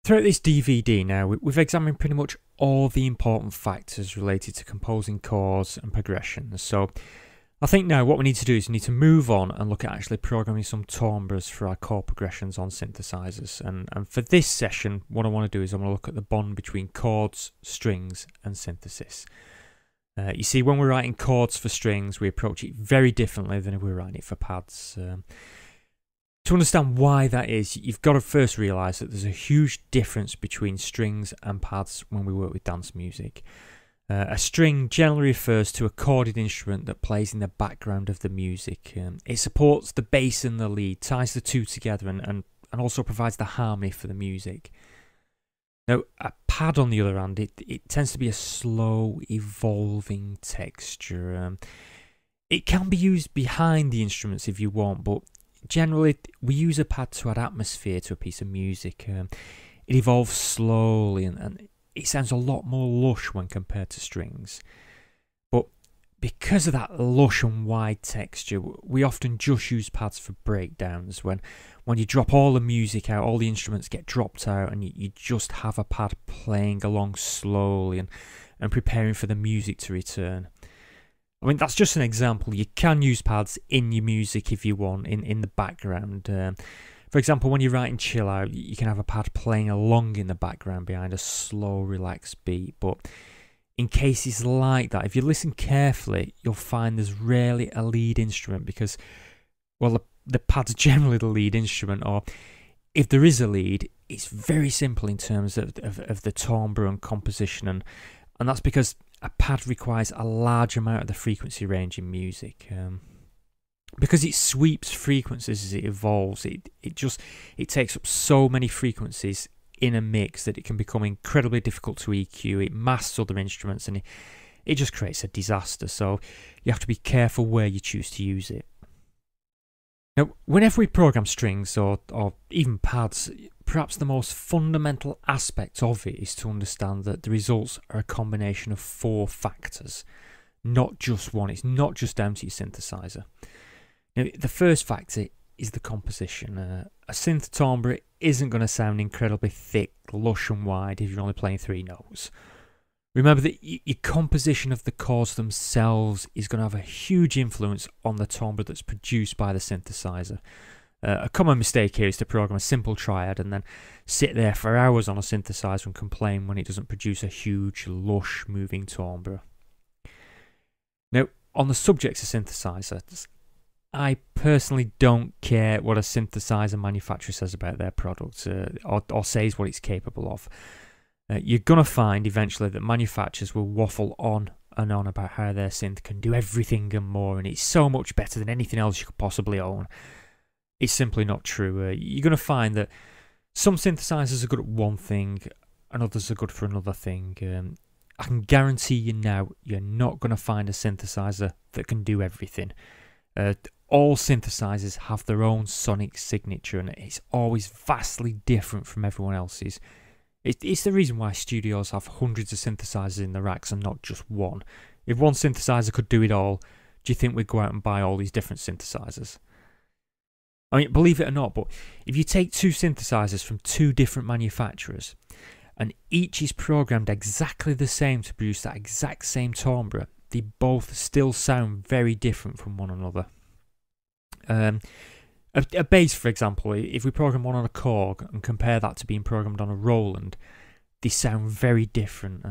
Throughout this DVD now, we've examined pretty much all the important factors related to composing chords and progressions. So I think now what we need to do is we need to move on and look at actually programming some timbres for our chord progressions on synthesizers. And for this session, what I want to do is I want to look at the bond between chords, strings and synthesis. You see, when we're writing chords for strings, we approach it very differently than if we're writing it for pads. To understand why that is, you've got to first realise that there's a huge difference between strings and pads when we work with dance music. A string generally refers to a chorded instrument that plays in the background of the music. It supports the bass and the lead, ties the two together and also provides the harmony for the music. Now, a pad on the other hand, it tends to be a slow, evolving texture. It can be used behind the instruments if you want, but generally, we use a pad to add atmosphere to a piece of music. It evolves slowly and it sounds a lot more lush when compared to strings. But because of that lush and wide texture, we often just use pads for breakdowns. When you drop all the music out, all the instruments get dropped out and you just have a pad playing along slowly and preparing for the music to return. I mean, that's just an example. You can use pads in your music if you want, in the background. For example, when you're writing chill out, you can have a pad playing along in the background behind a slow, relaxed beat. But in cases like that, if you listen carefully, you'll find there's rarely a lead instrument because, well, the pad's generally the lead instrument, or if there is a lead, it's very simple in terms of the timbre and composition, and that's because a pad requires a large amount of the frequency range in music. Because it sweeps frequencies as it evolves, it takes up so many frequencies in a mix that it can become incredibly difficult to EQ. It masks other instruments and it just creates a disaster. So you have to be careful where you choose to use it. Now, whenever we program strings or even pads, perhaps the most fundamental aspect of it is to understand that the results are a combination of 4 factors, not just one. It's not just down to your synthesizer. Now, the first factor is the composition. A synth timbre isn't going to sound incredibly thick, lush and wide if you're only playing 3 notes. Remember that your composition of the chords themselves is going to have a huge influence on the timbre that's produced by the synthesizer. A common mistake here is to program a simple triad and then sit there for hours on a synthesizer and complain when it doesn't produce a huge, lush, moving timbre. Now, on the subject of synthesizers, I personally don't care what a synthesizer manufacturer says about their product or says what it's capable of. You're going to find eventually that manufacturers will waffle on and on about how their synth can do everything and more, and it's so much better than anything else you could possibly own. It's simply not true. You're going to find that some synthesizers are good at one thing and others are good for another thing. I can guarantee you now, you're not going to find a synthesizer that can do everything. All synthesizers have their own sonic signature and it's always vastly different from everyone else's. It's the reason why studios have hundreds of synthesizers in the racks and not just one. If one synthesizer could do it all, do you think we'd go out and buy all these different synthesizers? I mean, believe it or not, but if you take 2 synthesizers from 2 different manufacturers and each is programmed exactly the same to produce that exact same timbre, they both still sound very different from one another. A bass, for example, if we program one on a Korg and compare that to being programmed on a Roland, they sound very different.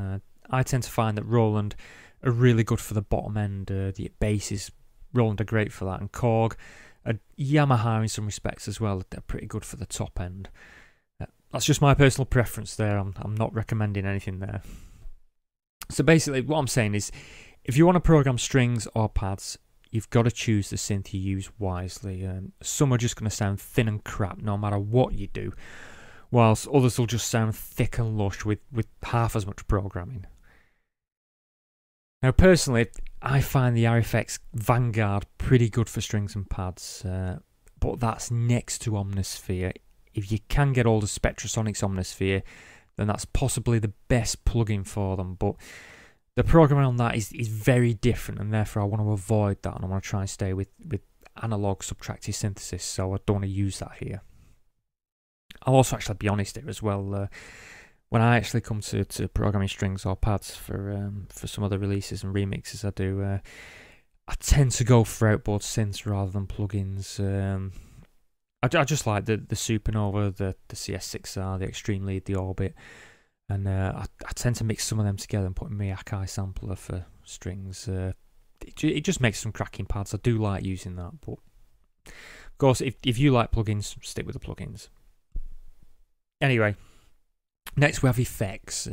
I tend to find that Roland are really good for the bottom end. The basses, Roland are great for that, and Korg, Yamaha in some respects as well, they're pretty good for the top end. That's just my personal preference there. I'm not recommending anything there. So basically, what I'm saying is, if you want to program strings or pads, you've got to choose the synth you use wisely. Some are just going to sound thin and crap no matter what you do, whilst others will just sound thick and lush with half as much programming. Now, personally, I find the RFX Vanguard pretty good for strings and pads, but that's next to Omnisphere. If you can get all the Spectrasonics Omnisphere, then that's possibly the best plugin for them, but the programming on that is very different, and therefore I want to avoid that, and I want to try and stay with analog subtractive synthesis, so I don't want to use that here. I'll also actually be honest here as well. When I actually come to programming strings or pads for some of the releases and remixes I do, I tend to go for outboard synths rather than plugins. I just like the Supernova, the CS6R, the Extreme Lead, the Orbit, and I tend to mix some of them together and put in my Akai sampler for strings. It just makes some cracking pads. I do like using that, but of course, if you like plugins, stick with the plugins. Anyway, next we have effects.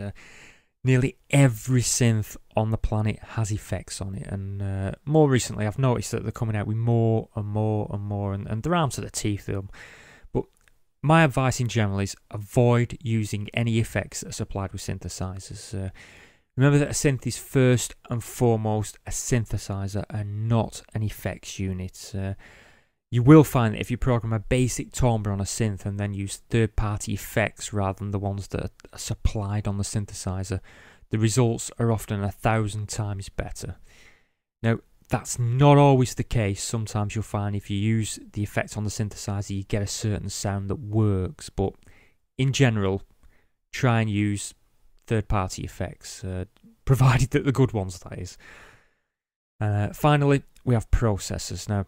Nearly every synth on the planet has effects on it, and more recently I've noticed that they're coming out with more and more and more, and they're armed to the teeth of them. But my advice in general is avoid using any effects that are supplied with synthesizers. Remember that a synth is first and foremost a synthesizer and not an effects unit. You will find that if you program a basic timbre on a synth and then use third-party effects rather than the ones that are supplied on the synthesizer, the results are often 1,000 times better. Now, that's not always the case. Sometimes you'll find if you use the effects on the synthesizer, you get a certain sound that works, but in general, try and use third-party effects, provided that the good ones, that is. Finally, we have processors. Now,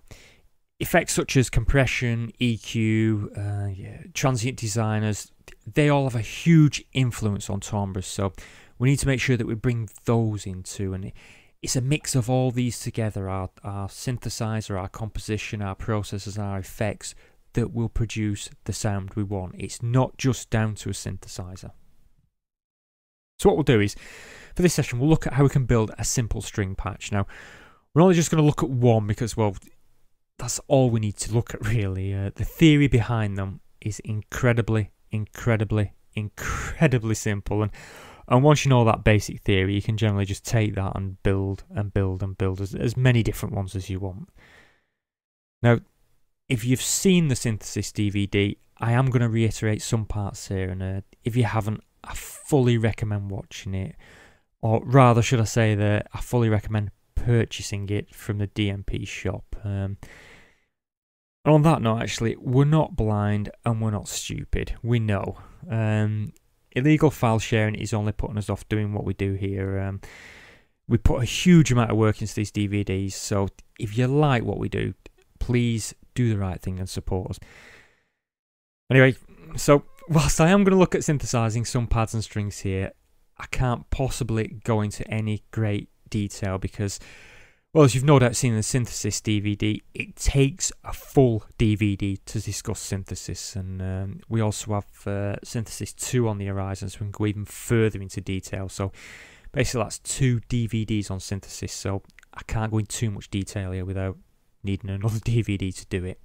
effects such as compression, EQ, transient designers, they all have a huge influence on timbres, so we need to make sure that we bring those into, and it's a mix of all these together, our synthesizer, our composition, our processors, and our effects, that will produce the sound we want. It's not just down to a synthesizer. So what we'll do is, for this session, we'll look at how we can build a simple string patch. Now, we're only just going to look at one because, well, that's all we need to look at, really. The theory behind them is incredibly simple, and once you know that basic theory, you can generally just take that and build as many different ones as you want. Now, if you've seen the synthesis DVD, I am going to reiterate some parts here, and if you haven't, I fully recommend watching it, or rather, should I say that I fully recommend purchasing it from the DMP shop. And on that note, actually, we're not blind and we're not stupid. We know. Illegal file sharing is only putting us off doing what we do here. We put a huge amount of work into these DVDs, so if you like what we do, please do the right thing and support us. Anyway, so whilst I am going to look at synthesizing some pads and strings here, I can't possibly go into any great detail because, well, as you've no doubt seen in the synthesis DVD, it takes a full DVD to discuss synthesis, and we also have synthesis 2 on the horizon, so we can go even further into detail. So basically that's 2 DVDs on synthesis, so I can't go into too much detail here without needing another DVD to do it.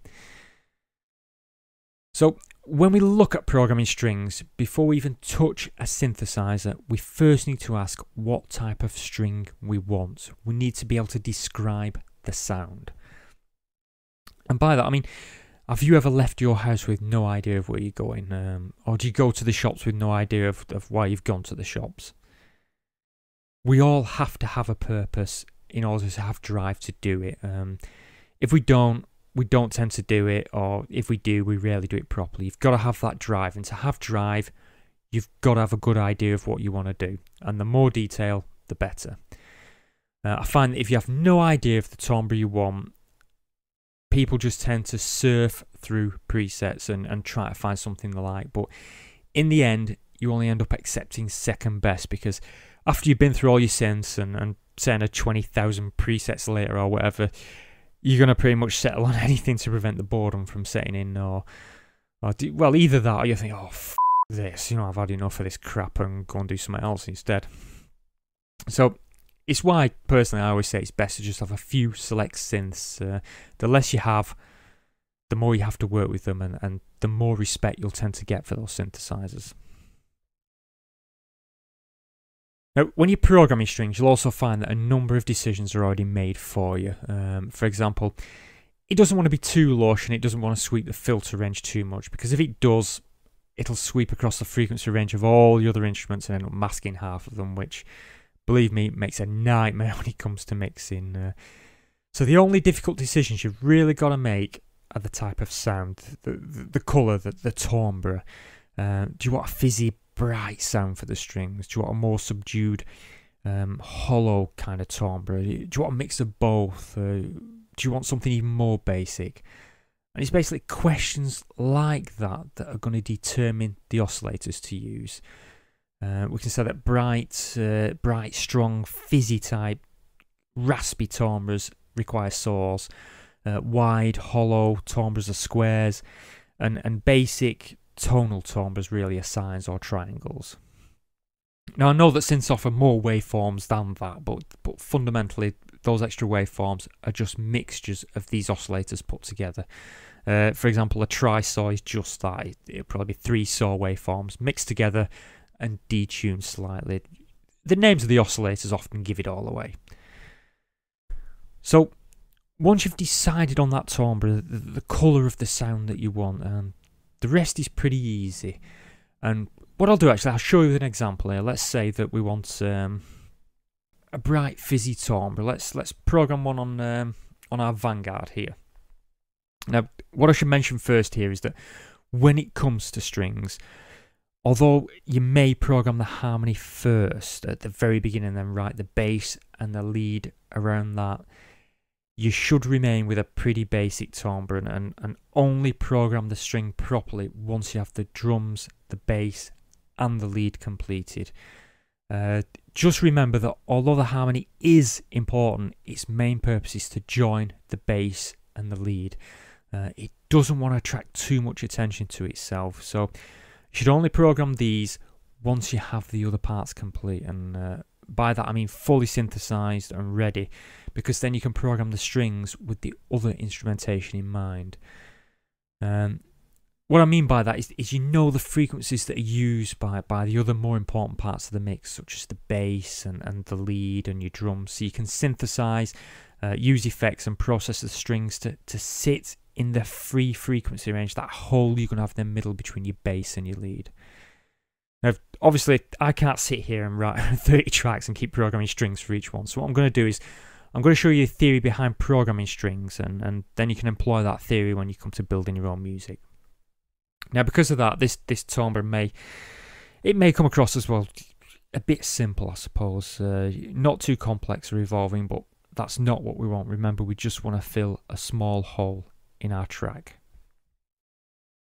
So when we look at programming strings, before we even touch a synthesizer, we first need to ask what type of string we want. We need to be able to describe the sound. And by that, I mean, have you ever left your house with no idea of where you're going? Or do you go to the shops with no idea of why you've gone to the shops? We all have to have a purpose in order to have drive to do it. If we don't tend to do it, or if we do, we rarely do it properly. You've got to have that drive, and to have drive, you've got to have a good idea of what you want to do, and the more detail, the better. I find that if you have no idea of the timbre you want, people just tend to surf through presets and try to find something they like, but in the end, you only end up accepting second best, because after you've been through all your synths and setting a 20,000 presets later or whatever, you're going to pretty much settle on anything to prevent the boredom from setting in, well, either that or you think, oh, this, I've had enough of this crap and go and do something else instead. So it's why, personally, I always say it's best to just have a few select synths. The less you have, the more you have to work with them, and the more respect you'll tend to get for those synthesizers. Now, when you're programming strings, you'll also find that a number of decisions are already made for you. For example, it doesn't want to be too lush, and it doesn't want to sweep the filter range too much, because if it does, it'll sweep across the frequency range of all the other instruments and end up masking half of them, which, believe me, makes a nightmare when it comes to mixing. So the only difficult decisions you've really got to make at the type of sound, the colour, the timbre. Do you want a fizzy, bright sound for the strings? Do you want a more subdued, hollow kind of timbre? Do you want a mix of both? Do you want something even more basic? And it's basically questions like that are going to determine the oscillators to use. We can say that bright, strong, fizzy type, raspy timbres require saws. Wide, hollow timbres are squares, and basic tonal timbres really are sines or triangles. Now I know that synths offer more waveforms than that, but fundamentally those extra waveforms are just mixtures of these oscillators put together. For example, a tri-saw is just that. It'll probably be 3 saw waveforms mixed together and detuned slightly. The names of the oscillators often give it all away. So once you've decided on that timbre, the colour of the sound that you want, the rest is pretty easy. And what I'll do actually, I'll show you with an example here. Let's say that we want a bright fizzy timbre. Let's program one on our Vanguard here. Now, what I should mention first here is that when it comes to strings, although you may program the harmony first at the very beginning and then write the bass and the lead around that, you should remain with a pretty basic timbre and only program the string properly once you have the drums, the bass and the lead completed. Just remember that although the harmony is important, its main purpose is to join the bass and the lead. It doesn't want to attract too much attention to itself, so you should only program these once you have the other parts complete, and by that I mean fully synthesized and ready, because then you can program the strings with the other instrumentation in mind. What I mean by that is you know the frequencies that are used by the other more important parts of the mix, such as the bass and the lead and your drums, so you can synthesize, use effects and process the strings to sit in the free frequency range, that hole you're going to have in the middle between your bass and your lead. Now, obviously, I can't sit here and write 30 tracks and keep programming strings for each one. So what I'm going to do is I'm going to show you the theory behind programming strings, and then you can employ that theory when you come to building your own music. Now, because of that, this timbre may come across as well a bit simple, I suppose. Not too complex or evolving, but that's not what we want. Remember, we just want to fill a small hole in our track.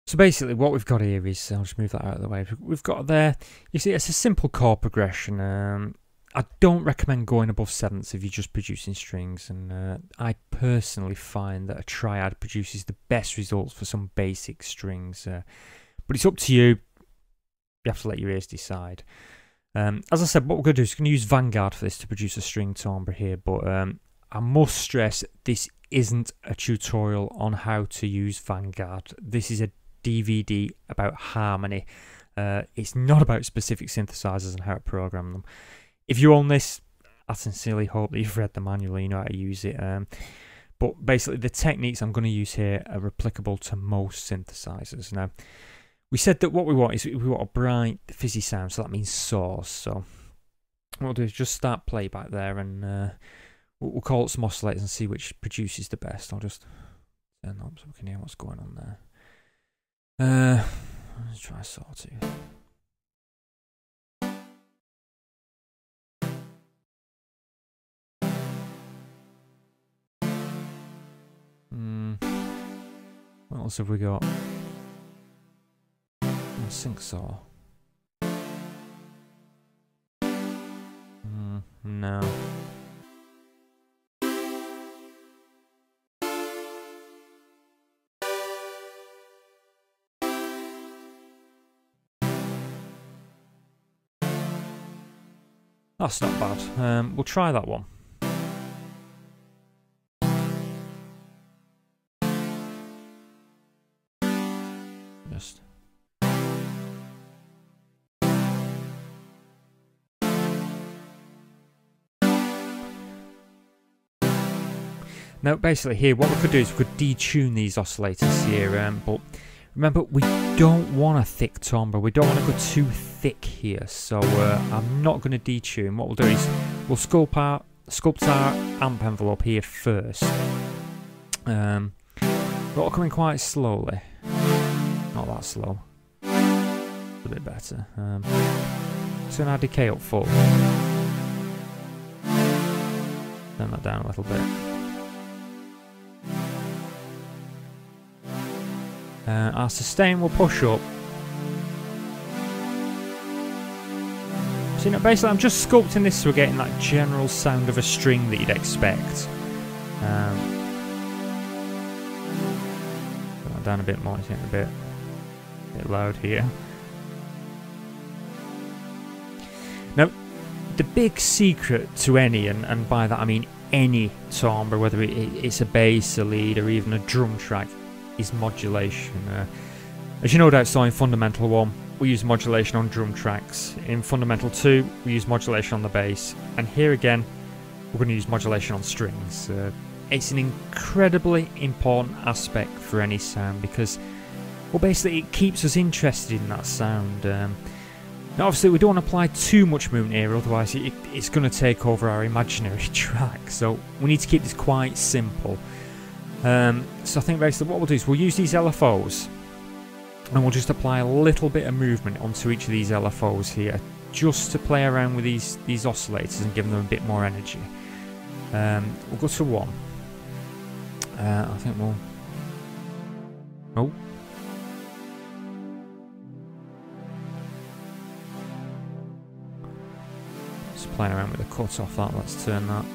So basically what we've got here is, I'll just move that out of the way, we've got there, you see it's a simple chord progression. I don't recommend going above sevenths if you're just producing strings, and I personally find that a triad produces the best results for some basic strings, but it's up to you. You have to let your ears decide. As I said, what we're going to do is we're going to use Vanguard for this to produce a string timbre here, but I must stress this isn't a tutorial on how to use Vanguard. This is a DVD about harmony. It's not about specific synthesizers and how to program them. If you own this, I sincerely hope that you've read the manual, you know how to use it. But basically the techniques I'm going to use here are applicable to most synthesizers. Now, we said that what we want is we want a bright fizzy sound, so that means saws. So what we'll do is just start playback there, and we'll call it some oscillators and see which produces the best. I'll just turn that up so we can hear what's going on there. Let's try sawtooth. What else have we got? Sync saw. No. That's not bad. We'll try that one. Just. Now, basically here, what we could do is we could detune these oscillators here, but remember, we don't want a thick timbre. We don't want to go too thick here, so I'm not going to detune. What we'll do is we'll sculpt our amp envelope here first. When Got coming quite slowly. Not that slow. A bit better. So now decay up full. Turn that down a little bit. Our sustain will push up. So, you know, basically I'm just sculpting this so we're getting that general sound of a string that you'd expect. Turn that down a bit more, it's getting a bit loud here. Now, the big secret to any, and by that I mean any timbre, whether it's a bass, a lead, or even a drum track, is modulation. As you no doubt saw in Fundamental 1, we use modulation on drum tracks. In Fundamental 2, we use modulation on the bass. And here again, we're going to use modulation on strings. It's an incredibly important aspect for any sound because, well, basically it keeps us interested in that sound. Now obviously we don't want to apply too much movement here, otherwise it's going to take over our imaginary track. So we need to keep this quite simple. So I think basically what we'll do is we'll use these LFOs and we'll just apply a little bit of movement onto each of these LFOs here, just to play around with these oscillators and give them a bit more energy. We'll go to 1. I think we'll... Oh. Just playing around with the cut off that, let's turn that.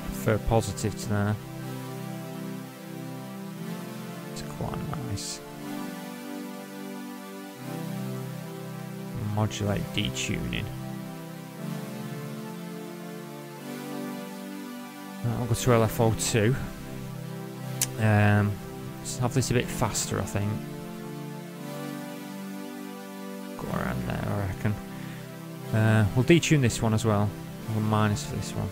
Prefer positive to there. It's quite nice. Modulate detuning. I'll go to LFO2. Let's have this a bit faster, I think. Go around there, I reckon. We'll detune this one as well. I'll have a minus for this one.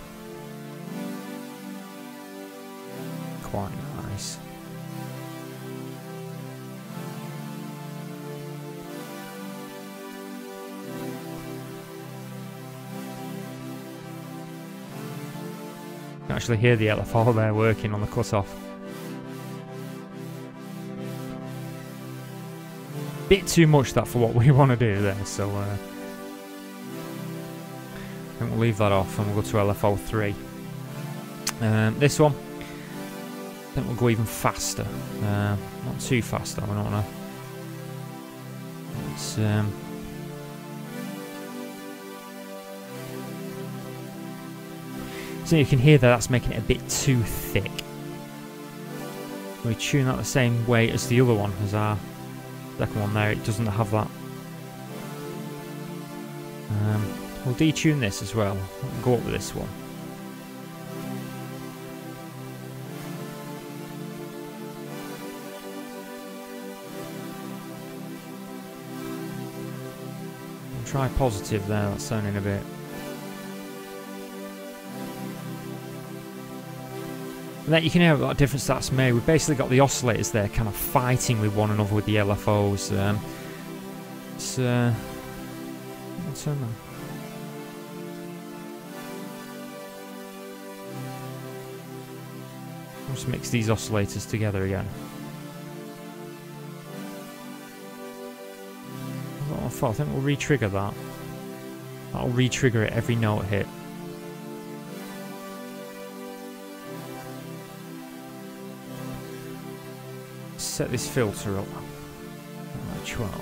Quite nice. You can actually hear the LFO there working on the cutoff. Bit too much that for what we want to do there, so I think we'll leave that off and we'll go to LFO3. This one, I think we'll go even faster. Not too fast though, I don't want to. It's so you can hear that's making it a bit too thick. We tune that the same way as the other one, as our second one there. It doesn't have that. We'll detune this as well. We'll go up with this one. We'll try positive there, that's sounding a bit. And that you can hear what difference that's made. We've basically got the oscillators there kind of fighting with one another with the LFOs. I'll turn that. I'll just mix these oscillators together again. I think we'll re-trigger that. That'll re-trigger it every note hit. Set this filter up. 12.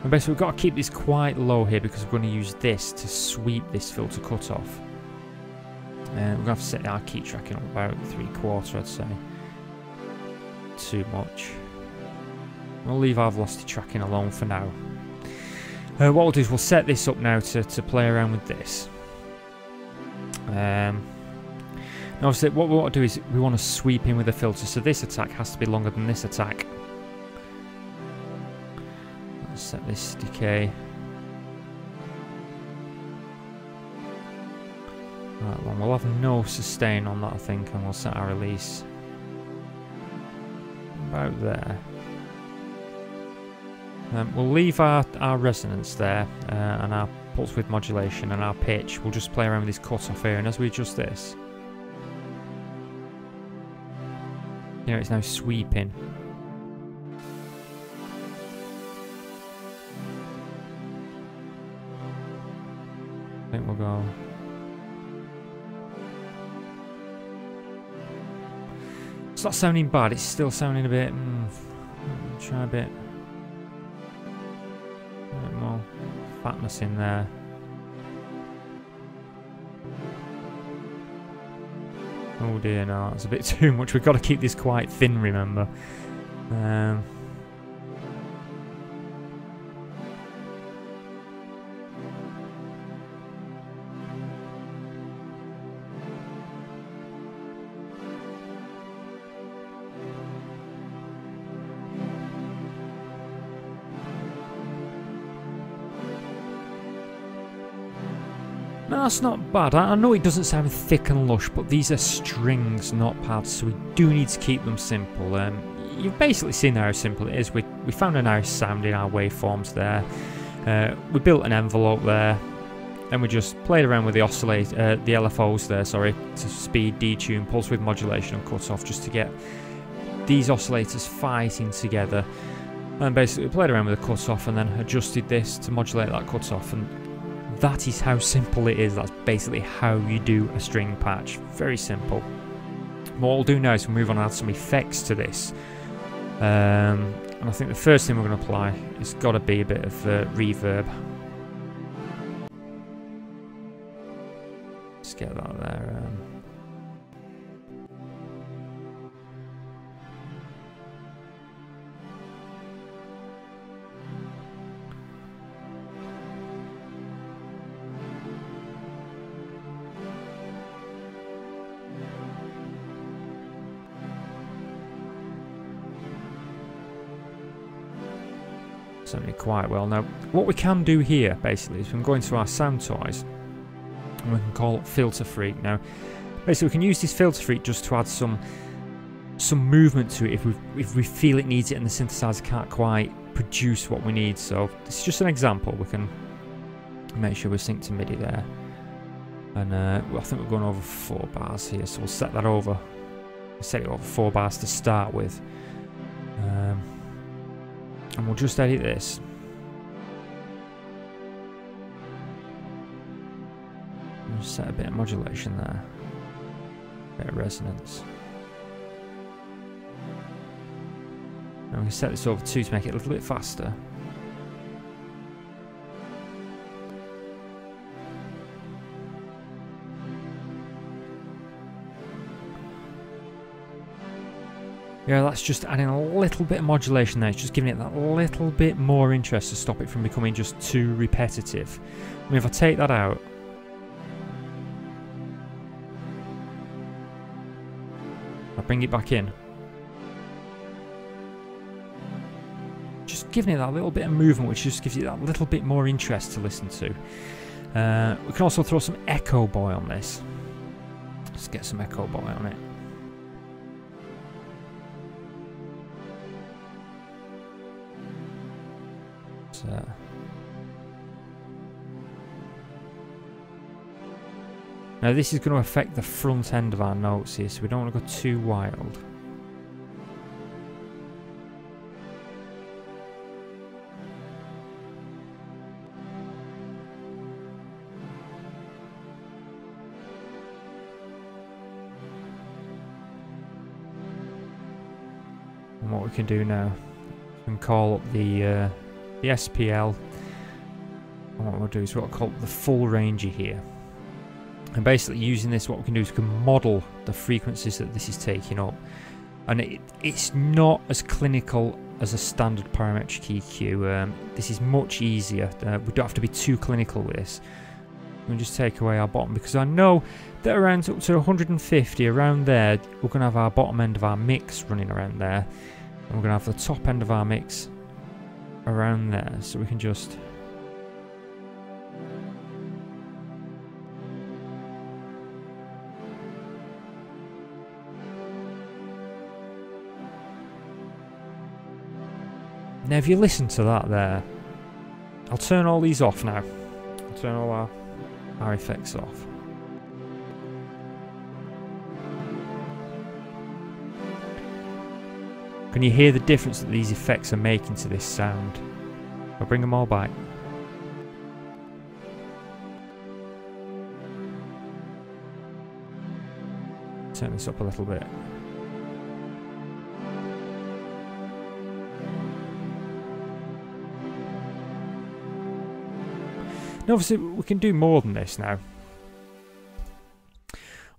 And basically we've got to keep this quite low here because we're going to use this to sweep this filter cutoff. And we're going to have to set our key tracking up about 3/4, I'd say. Too much. We'll leave our velocity tracking alone for now. What we'll do is we'll set this up now to play around with this. Now obviously what we want to do is we want to sweep in with the filter, so this attack has to be longer than this attack. Let's set this decay. Right, well, we'll have no sustain on that, I think, and we'll set our release about there. We'll leave our resonance there and our pulse width modulation and our pitch. We'll just play around with this cut-off here, and as we adjust this, you know, it's now sweeping. I think we'll go. It's not sounding bad, it's still sounding a bit. Try a bit more fatness in there. Oh dear, no, that's a bit too much. We've got to keep this quite thin, remember. No, that's not bad. I know it doesn't sound thick and lush, but these are strings, not pads, so we do need to keep them simple. You've basically seen how simple it is. We found a nice sound in our waveforms there. We built an envelope there, and we just played around with the the LFOs there, sorry, to speed, detune, pulse width modulation and cut off, just to get these oscillators fighting together. And basically we played around with the cut off and then adjusted this to modulate that cut off, and that is how simple it is. That's basically how you do a string patch. Very simple. What we'll do now is we'll move on and add some effects to this. And I think the first thing we're going to apply has got to be a bit of reverb. Let's get that there. Certainly quite well. Now, what we can do here basically is we can go into our sound toys and we can call it Filter Freak. Now, basically we can use this Filter Freak just to add some movement to it if we feel it needs it and the synthesizer can't quite produce what we need. So this is just an example. We can make sure we're synced to MIDI there, and well, I think we're going over 4 bars here, so we'll set that over. We'll set it over 4 bars to start with. And we'll just edit this. We'll set a bit of modulation there. A bit of resonance. And we can set this over 2 to make it a little bit faster. Yeah, that's just adding a little bit of modulation there. It's just giving it that little bit more interest to stop it from becoming just too repetitive. I mean, if I take that out, I bring it back in, just giving it that little bit of movement, which just gives it that little bit more interest to listen to. We can also throw some Echo Boy on this. Let's get some Echo Boy on it. Now this is going to affect the front end of our notes here, so we don't want to go too wild. And what we can do now, we can call up the SPL, and what we'll do is what we'll call the full ranger here. And basically using this, what we can do is we can model the frequencies that this is taking up. And it's not as clinical as a standard parametric EQ. This is much easier. We don't have to be too clinical with this. We can just take away our bottom, because I know that around up to 150, around there, we're going to have our bottom end of our mix running around there. And we're going to have the top end of our mix around there. So we can just... Now if you listen to that there, I'll turn all these off now. I'll turn all our effects off. Can you hear the difference that these effects are making to this sound? I'll bring them all back. Turn this up a little bit. Now obviously we can do more than this now.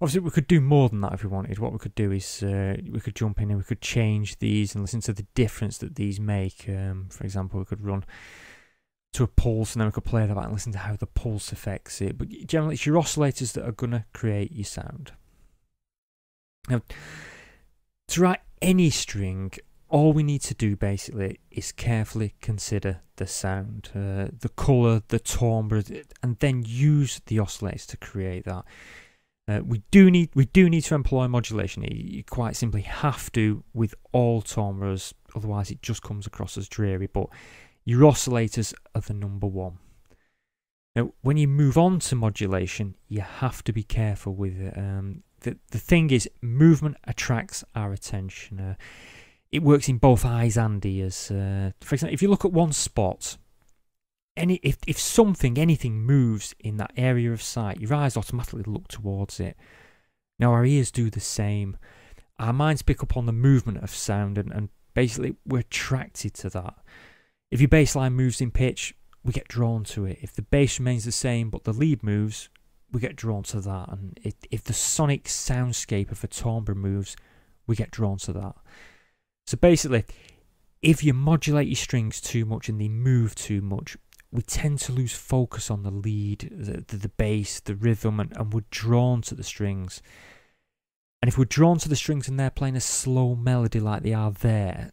Obviously we could do more than that if we wanted. What we could do is we could jump in and we could change these and listen to the difference that these make. For example, we could run to a pulse and then we could play that back and listen to how the pulse affects it. But generally it's your oscillators that are going to create your sound. Now, to write any string, all we need to do basically is carefully consider the sound, the colour, the timbre, and then use the oscillators to create that. We do need to employ modulation. You quite simply have to with all timbres, otherwise it just comes across as dreary. But your oscillators are the number one. Now, when you move on to modulation, you have to be careful with it. The thing is, movement attracts our attention. It works in both eyes and ears. For example, if you look at one spot, if anything moves in that area of sight, your eyes automatically look towards it. Now our ears do the same. Our minds pick up on the movement of sound and basically we're attracted to that. If your bass line moves in pitch, we get drawn to it. If the bass remains the same but the lead moves, we get drawn to that. And if the sonic soundscape of a timbre moves, we get drawn to that. So basically, if you modulate your strings too much and they move too much, we tend to lose focus on the lead, the bass, the rhythm, and we're drawn to the strings. And if we're drawn to the strings and they're playing a slow melody like they are there,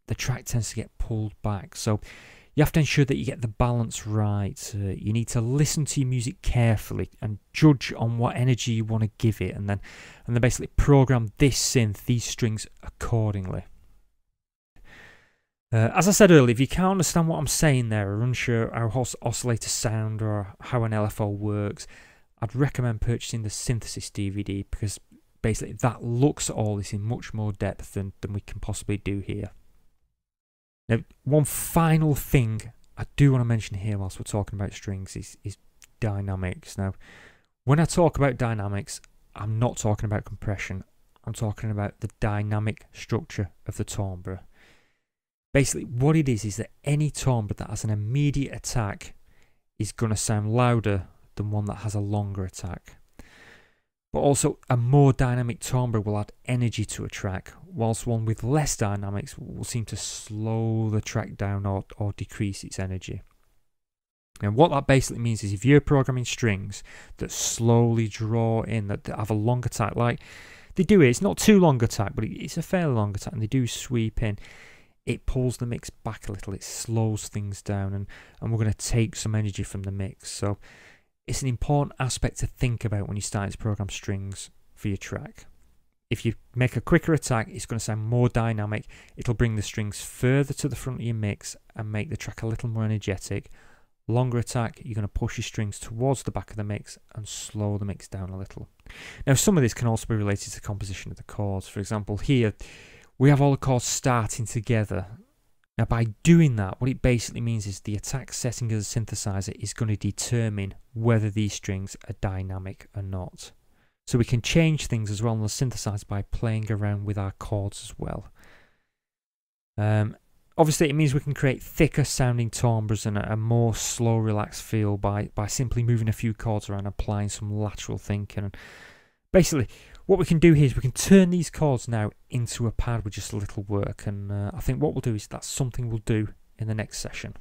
the track tends to get pulled back. So you have to ensure that you get the balance right. You need to listen to your music carefully and judge on what energy you want to give it, and then basically program this synth, these strings accordingly. As I said earlier, if you can't understand what I'm saying there, or unsure how oscillators sound or how an LFO works, I'd recommend purchasing the synthesis DVD, because basically that looks at all this in much more depth than we can possibly do here. Now, one final thing I do want to mention here whilst we're talking about strings is dynamics. Now, when I talk about dynamics, I'm not talking about compression. I'm talking about the dynamic structure of the timbre. Basically, what it is that any timbre that has an immediate attack is going to sound louder than one that has a longer attack. But also, a more dynamic timbre will add energy to a track, whilst one with less dynamics will seem to slow the track down or decrease its energy. And what that basically means is if you're programming strings that slowly draw in, that have a long attack, like they do it, it's not too long attack, but it's a fairly long attack, and they do sweep in, it pulls the mix back a little, it slows things down, and we're going to take some energy from the mix. So it's an important aspect to think about when you start to program strings for your track. If you make a quicker attack, it's going to sound more dynamic, it'll bring the strings further to the front of your mix and make the track a little more energetic. Longer attack, you're going to push your strings towards the back of the mix and slow the mix down a little. Now, some of this can also be related to the composition of the chords. For example, here we have all the chords starting together. Now, by doing that, what it basically means is the attack setting of the synthesizer is going to determine whether these strings are dynamic or not. So we can change things as well on the synthesizer by playing around with our chords as well. Obviously, it means we can create thicker sounding timbres and a more slow, relaxed feel by simply moving a few chords around and applying some lateral thinking. And basically, what we can do here is we can turn these chords now into a pad with just a little work. And I think what we'll do is that's something we'll do in the next session.